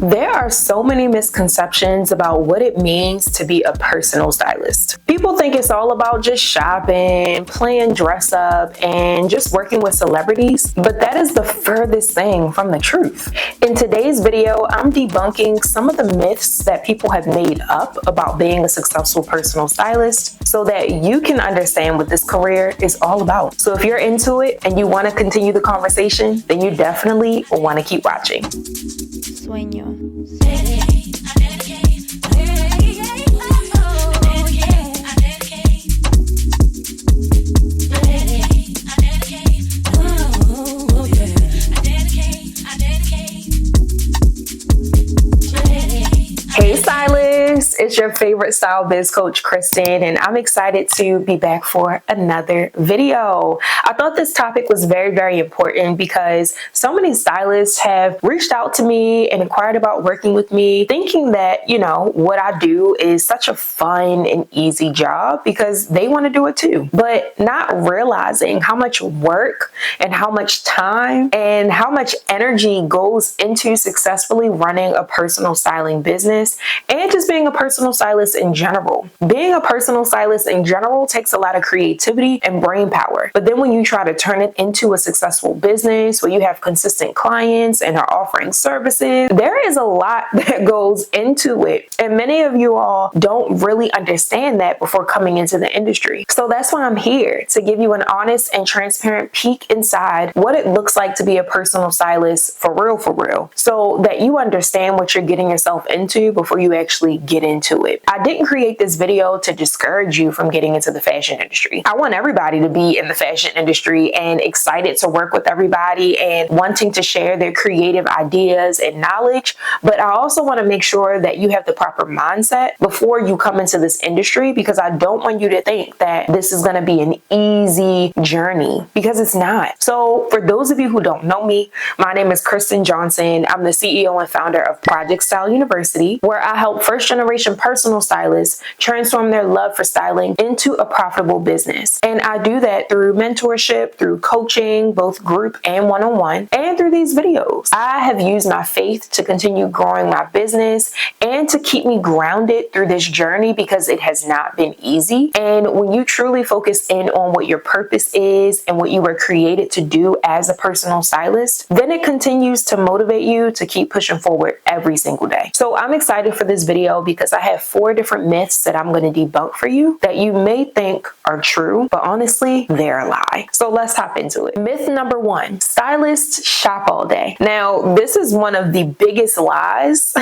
There are so many misconceptions about what it means to be a personal stylist. People think it's all about just shopping, playing dress up, and just working with celebrities, but that is the furthest thing from the truth. In today's video, I'm debunking some of the myths that people have made up about being a successful personal stylist so that you can understand what this career is all about. So if you're into it and you want to continue the conversation, then you definitely want to keep watching. Sueño. Hey stylists, it's your favorite style biz coach, Kristen, and I'm excited to be back for another video. I thought this topic was very, very important because so many stylists have reached out to me and inquired about working with me, thinking that, what I do is such a fun and easy job because they want to do it too, but not realizing how much work and how much time and how much energy goes into successfully running a personal styling business and just being a personal stylist in general. Being a personal stylist in general takes a lot of creativity and brain power. But then when you try to turn it into a successful business where you have consistent clients and are offering services, there is a lot that goes into it. And many of you all don't really understand that before coming into the industry. So that's why I'm here, to give you an honest and transparent peek inside what it looks like to be a personal stylist for real, so that you understand what you're getting yourself into before you actually get into it. I didn't create this video to discourage you from getting into the fashion industry. I want everybody to be in the fashion industry and excited to work with everybody and wanting to share their creative ideas and knowledge. But I also want to make sure that you have the proper mindset before you come into this industry, because I don't want you to think that this is going to be an easy journey, because it's not. So for those of you who don't know me, my name is Kristen Johnson. I'm the CEO and founder of Project Style University, where I help first-generation personal stylists transform their love for styling into a profitable business. And I do that through mentorship, through coaching, both group and one-on-one, and through these videos. I have used my faith to continue growing my business and to keep me grounded through this journey, because it has not been easy. And when you truly focus in on what your purpose is and what you were created to do as a personal stylist, then it continues to motivate you to keep pushing forward every single day. So I'm excited for this video because I have 4 different myths that I'm going to debunk for you that you may think are true, but honestly, they're a lie. So let's hop into it. Myth number 1, stylists shop all day. Now, this is one of the biggest lies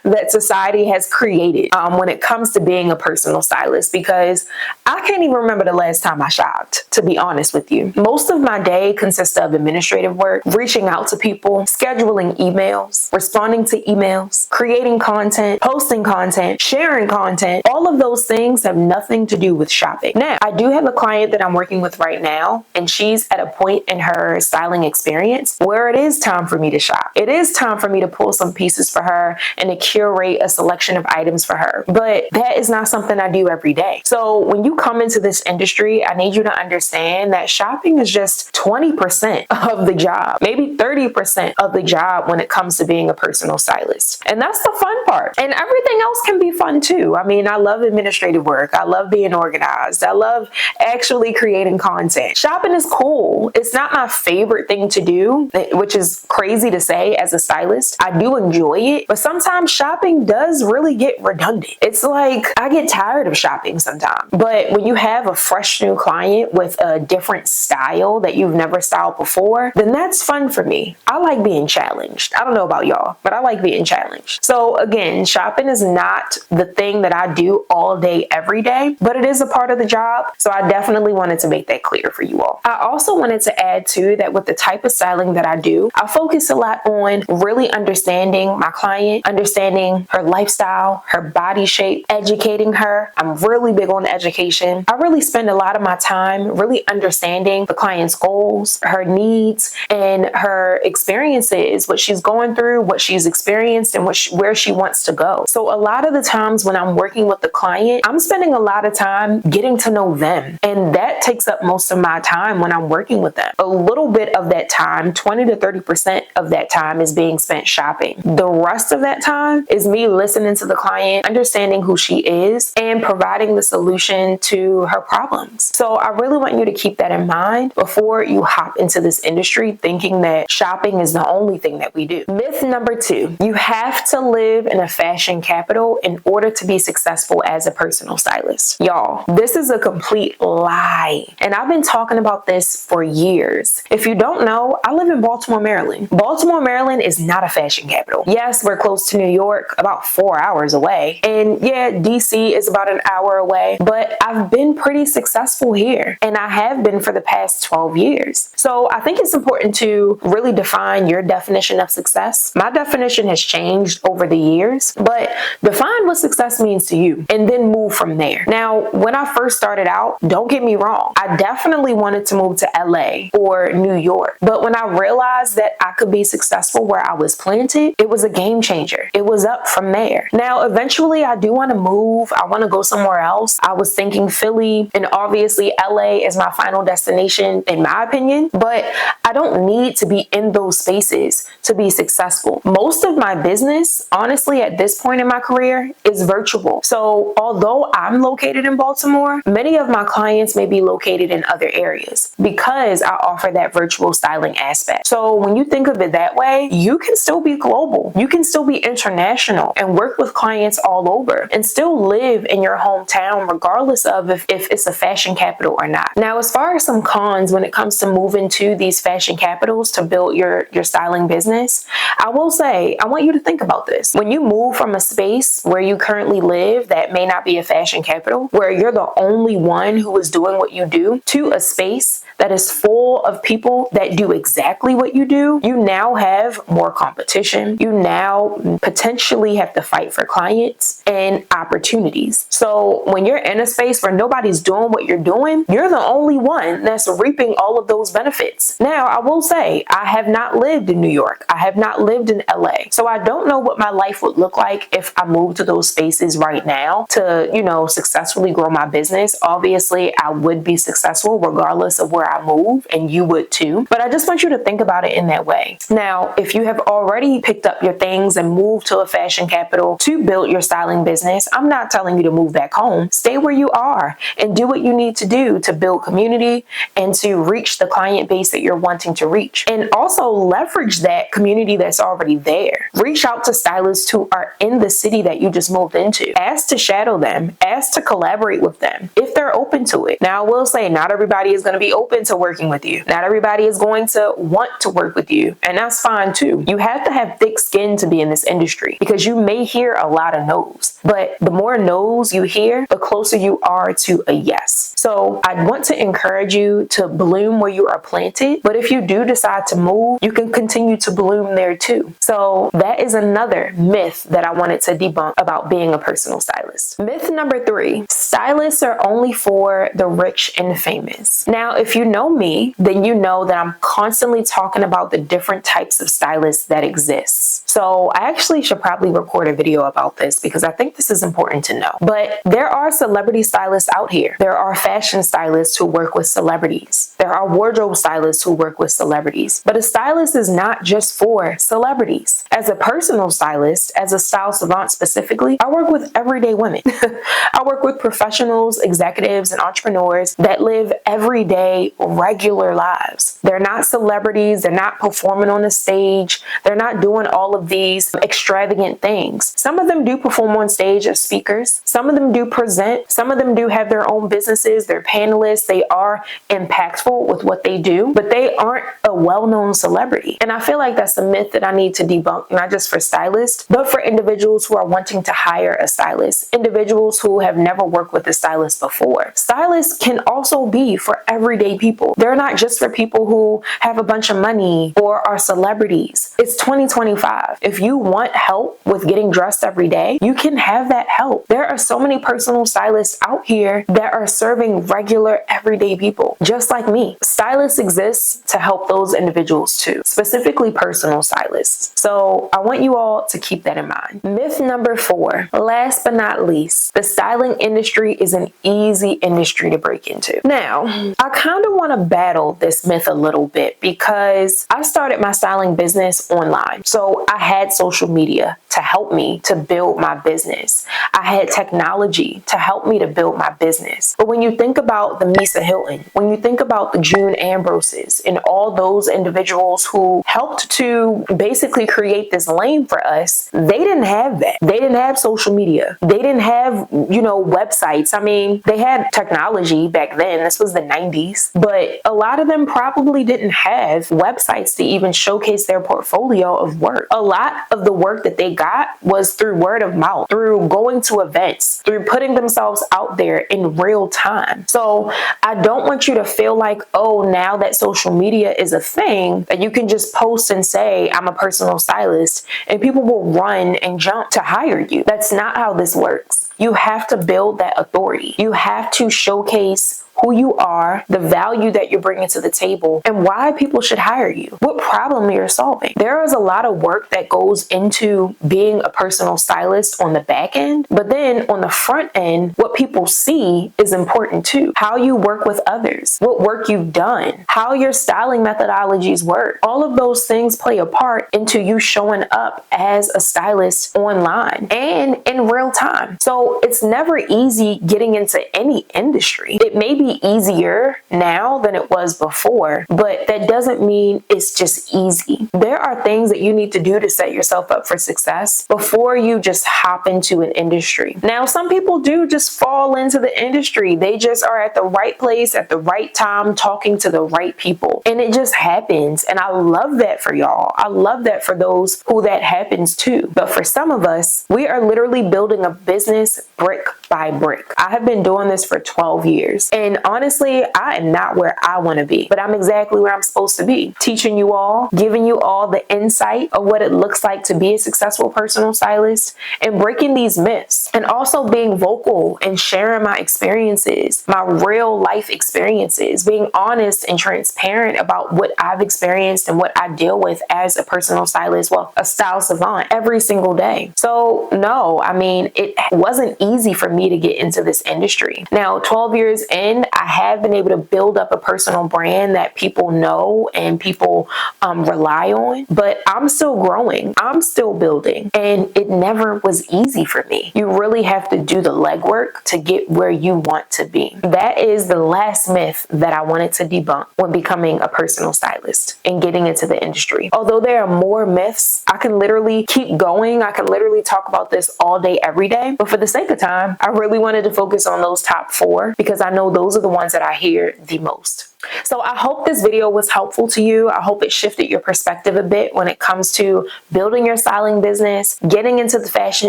that society has created when it comes to being a personal stylist, because I can't even remember the last time I shopped, to be honest with you. Most of my day consists of administrative work, reaching out to people, scheduling emails, responding to emails, creating content, posting content, sharing content. All of those things have nothing to do with shopping. Now, I do have a client that I'm working with right now, and she's at a point in her styling experience where it is time for me to shop. It is time for me to pull some pieces for her and to curate a selection of items for her. But that is not something I do every day. So when you come into this industry, I need you to understand that shopping is just 20% of the job, maybe 30% of the job when it comes to being a personal stylist. And that's the fun part. And everything else can be fun too. I mean, I love administrative work. I love being organized. I love actually creating content. Shopping is cool. It's not my favorite thing to do, which is crazy to say as a stylist. I do enjoy it, but sometimes shopping does really get redundant. It's like I get tired of shopping sometimes. But when you have a fresh new client with a different style that you've never styled before, then that's fun for me. I like being challenged. I don't know about y'all, but I like being challenged. So again, shopping is not the thing that I do all day, every day, but it is a part of the job. So I definitely wanted to make that clear for you all. I also wanted to add too that with the type of styling that I do, I focus a lot on really understanding my client, understanding her lifestyle, her body shape, educating her. I'm really big on education. I really spend a lot of my time really understanding the client's goals, her needs, and her experiences, what she's going through, what she's experienced, and where she wants to go. So a lot lot of the times when I'm working with the client, I'm spending a lot of time getting to know them. And that takes up most of my time when I'm working with them. A little bit of that time, 20 to 30% of that time, is being spent shopping. The rest of that time is me listening to the client, understanding who she is, and providing the solution to her problems. So I really want you to keep that in mind before you hop into this industry thinking that shopping is the only thing that we do. Myth number 2, you have to live in a fashion capital in order to be successful as a personal stylist. Y'all, this is a complete lie. And I've been talking about this for years. If you don't know, I live in Baltimore, Maryland. Baltimore, Maryland is not a fashion capital. Yes, we're close to New York, about 4 hours away. And yeah, DC is about an hour away, but I've been pretty successful here, and I have been for the past 12 years. So I think it's important to really define your definition of success. My definition has changed over the years, but define what success means to you and then move from there. Now, when I first started out, don't get me wrong, I definitely wanted to move to LA or New York. But when I realized that I could be successful where I was planted, it was a game changer. It was up from there. Now, eventually I do want to move. I want to go somewhere else. I was thinking Philly, and obviously LA is my final destination in my opinion, but I don't need to be in those spaces to be successful. Most of my business, honestly, at this point in my career is virtual. So although I'm located in Baltimore, many of my clients may be located in other areas because I offer that virtual styling aspect. So when you think of it that way, you can still be global. You can still be international and work with clients all over and still live in your hometown regardless of if it's a fashion capital or not. Now, as far as some cons when it comes to moving to these fashion capitals to build your styling business, I will say, I want you to think about this. When you move from a space where you currently live that may not be a fashion capital, where you're the only one who is doing what you do, to a space that is full of people that do exactly what you do, you now have more competition. You now potentially have to fight for clients and opportunities. So when you're in a space where nobody's doing what you're doing, you're the only one that's reaping all of those benefits. Now, I will say, I have not lived in New York. I have not lived in LA. So I don't know what my life would look like if I moved to those spaces right now to, successfully grow my business. Obviously, I would be successful regardless of where I move, and you would too. But I just want you to think about it in that way. Now, if you have already picked up your things and moved to a fashion capital to build your styling business, I'm not telling you to move back home. Stay where you are and do what you need to do to build community and to reach the client base that you're wanting to reach. And also leverage that community that's already there. Reach out to stylists who are in the city that you just moved into. Ask to shadow them. Ask to collaborate with them if they're open to it. Now, I will say not everybody is going to be open to working with you. Not everybody is going to want to work with you, and that's fine too. You have to have thick skin to be in this industry because you may hear a lot of no's, but the more no's you hear, the closer you are to a yes. So I want to encourage you to bloom where you are planted, but if you do decide to move, you can continue to bloom there too. So that is another myth that I wanted to debunk about being a personal stylist. Myth number 3, stylists are only for the rich and famous. Now, if you know me, then you know that I'm constantly talking about the different types of stylists that exist. So I actually should probably record a video about this because I think this is important to know. But there are celebrity stylists out here. There are fashion stylists who work with celebrities. There are wardrobe stylists who work with celebrities. But a stylist is not just for celebrities. As a personal stylist, as a style savant specifically, I work with everyday women. I work with professionals, executives, and entrepreneurs that live everyday, regular lives. They're not celebrities. They're not performing on the stage. They're not doing all of these extravagant things. Some of them do perform on stage as speakers. Some of them do present. Some of them do have their own businesses. They're panelists. They are impactful with what they do, but they aren't a well-known celebrity. And I feel like that's a myth that I need to debunk, not just for stylists, but for individuals who are wanting to hire a stylist, individuals who have never worked with a stylist before. Stylists can also be for everyday people. They're not just for people who have a bunch of money or are celebrities. It's 2025. 5. If you want help with getting dressed every day, you can have that help. There are so many personal stylists out here that are serving regular everyday people, just like me. Stylists exist to help those individuals too, specifically personal stylists. So I want you all to keep that in mind. Myth number 4, last but not least, the styling industry is an easy industry to break into. Now, I kind of want to battle this myth a little bit because I started my styling business online. So I had social media to help me to build my business. I had technology to help me to build my business. But when you think about the Misa Hilton, when you think about the June Ambroses and all those individuals who helped to basically create this lane for us, they didn't have that. They didn't have social media. They didn't have, websites. I mean, they had technology back then. This was the 90s, but a lot of them probably didn't have websites to even showcase their portfolio of work. A lot of the work that they got was through word of mouth, through going to events, through putting themselves out there in real time. So I don't want you to feel like, oh, now that social media is a thing, that you can just post and say, I'm a personal stylist, and people will run and jump to hire you. That's not how this works. You have to build that authority. You have to showcase who you are, the value that you're bringing to the table, and why people should hire you, what problem you're solving. There is a lot of work that goes into being a personal stylist on the back end, but then on the front end, what people see is important too. How you work with others, what work you've done, how your styling methodologies work. All of those things play a part into you showing up as a stylist online and in real time. So it's never easy getting into any industry. It may be easier now than it was before, but that doesn't mean it's just easy. There are things that you need to do to set yourself up for success before you just hop into an industry. Now, some people do just fall into the industry. They just are at the right place at the right time, talking to the right people, and it just happens. And I love that for y'all. I love that for those who that happens to. But for some of us, we are literally building a business brick by brick. I have been doing this for 12 years. And honestly, I am not where I want to be, but I'm exactly where I'm supposed to be. Teaching you all, giving you all the insight of what it looks like to be a successful personal stylist and breaking these myths, and also being vocal and sharing my experiences, my real life experiences, being honest and transparent about what I've experienced and what I deal with as a personal stylist, well, a style savant every single day. So no, I mean, it wasn't easy for me to get into this industry. Now, 12 years in, I have been able to build up a personal brand that people know and people rely on, but I'm still growing. I'm still building, and it never was easy for me. You really have to do the legwork to get where you want to be. That is the last myth that I wanted to debunk when becoming a personal stylist and getting into the industry. Although there are more myths, I can literally keep going. I can literally talk about this all day, every day. But for the sake of time, I really wanted to focus on those top 4 because I know those are the ones that I hear the most. So I hope this video was helpful to you. I hope it shifted your perspective a bit when it comes to building your styling business, getting into the fashion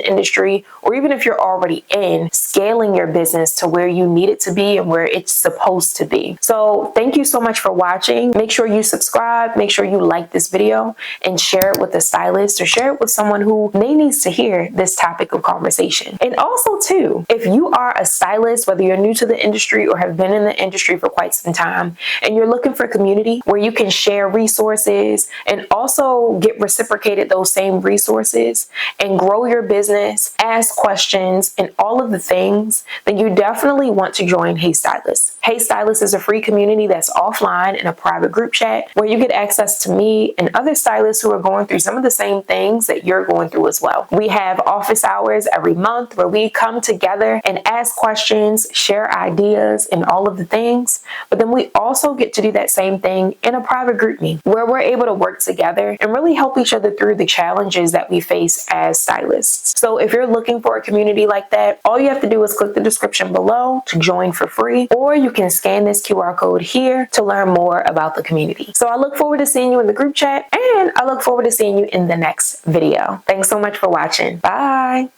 industry, or even if you're already in, scaling your business to where you need it to be and where it's supposed to be. So thank you so much for watching. Make sure you subscribe, make sure you like this video, and share it with a stylist or share it with someone who may needs to hear this topic of conversation. And also too, if you are a stylist, whether you're new to the industry or have been in the industry for quite some time, and you're looking for a community where you can share resources and also get reciprocated those same resources and grow your business, ask questions, and all of the things, then you definitely want to join Hey Stylist. Hey Stylist is a free community that's offline in a private group chat where you get access to me and other stylists who are going through some of the same things that you're going through as well. We have office hours every month where we come together and ask questions, share ideas, and all of the things. But then we also get to do that same thing in a private group meeting where we're able to work together and really help each other through the challenges that we face as stylists. So if you're looking for a community like that, all you have to do is click the description below to join for free, or you can scan this QR code here to learn more about the community. So I look forward to seeing you in the group chat, and I look forward to seeing you in the next video. Thanks so much for watching. Bye.